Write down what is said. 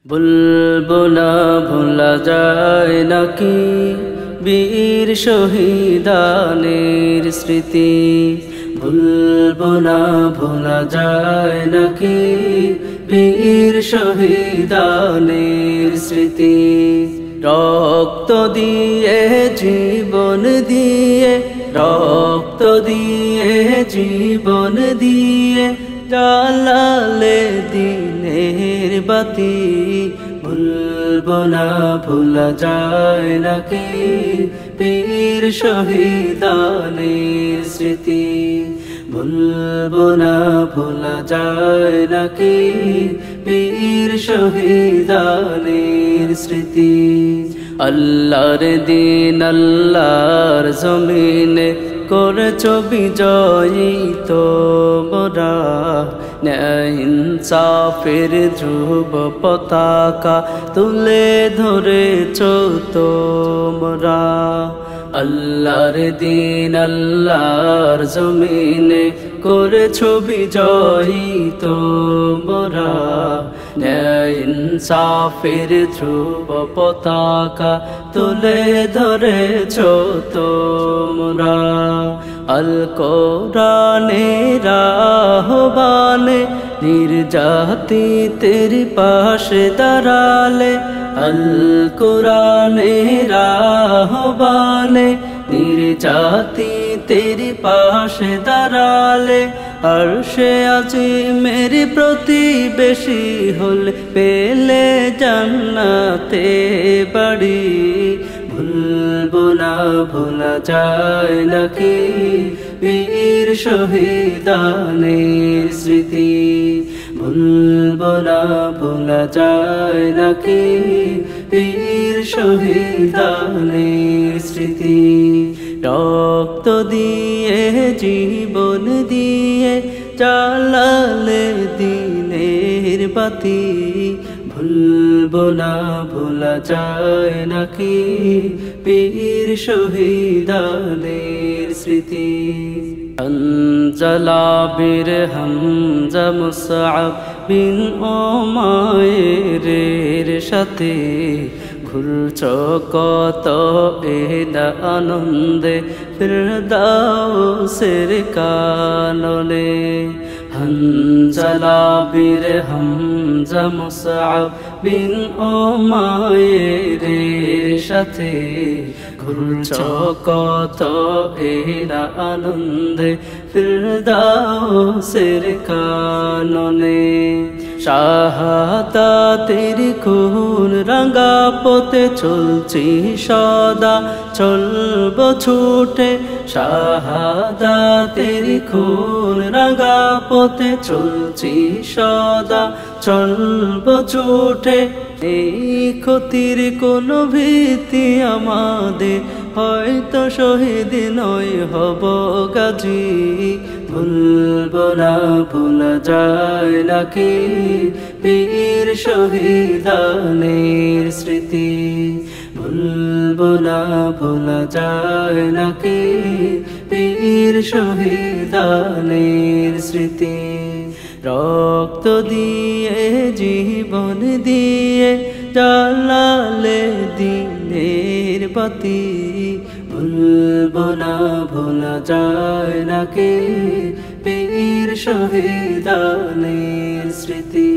বলবো না ভোলা যায় নাকি বীর শহীদানের স্মৃতি। বলবো না ভোলা যায় নাকি বীর শহীদানের স্মৃতি। রক্ত দিয়ে জীবন দিয়ে, রক্ত দিয়ে জীবন দিয়ে জ্বালালে দিনের বাতি। ভুলবো না ভোলা যায় নাকি বীর শহীদানের স্মৃতি। ভুলবো না ভোলা যায় নাকি বীর শহীদানের স্মৃতি। আল্লাহর দিন আল্লাহর জমিনে করেছো বিজয়ী তোমরা, ন্যায় ইনসাফের ধ্রুব পতাকা তুলে ধরেছো তোমরা। আল্লাহর দিন আল্লাহর জমিনে করেছো বিজয়ী তোমরা, ন্যায় ইনসাফের ধ্রুব পতাকা তুলে ধরেছো তোমরা। আল কোরআনের আহ্বানে নির্যাতিতের পাশে দাঁড়ালে, আল কোরআনের আহ্বানে নির্যাতিতের পাশে দাঁড়ালে, আরশে আজিমের প্রতিবেশী হলে পেলে জান্নাতে বাড়ি। ভুলবো না ভোলা যায় নাকি বীর শহীদানের স্মৃতি। ভুলবো না ভোলা যায় নাকি বীর শহীদানের স্মৃতি। রক্ত দিয়ে জীবন দিয়ে জ্বালালে দিনের বাতি। ভুলবো না ভোলা যায় নাকি বীর শহীদানের স্মৃতি। হানজালা বীর হামজা মুসআব বিন উমাইরের সাথে ঘুরছো কত এনা আনন্দে ফিরদাউসের কাননে। হানজালা বীর হামজা মুসআব বিন উমাইরের সাথে ঘুরছো কত এনা আনন্দে ফিরদাউসের কাননে। শাহাদাতের খুন রাঙা পথে চলছি সদা চলবো ছুটে। শাহাদাতের খুন রাঙা পথে চলছি সদা চলবো ছুটে। এই ক্ষতির কোনো ভীতি আমাদের, হয়তো শহীদ নয় হব গাজী। ভুলবো না ভোলা যায় নাকি বীর শহীদানের স্মৃতি। ভুলবো না ভোলা যায় নাকি বীর শহীদানের স্মৃতি। রক্ত দিয়ে জীবন দিয়ে জ্বালালে দিনের বাতি। ভুলবো না ভোলা যায় নাকি বীর শহীদানের স্মৃতি।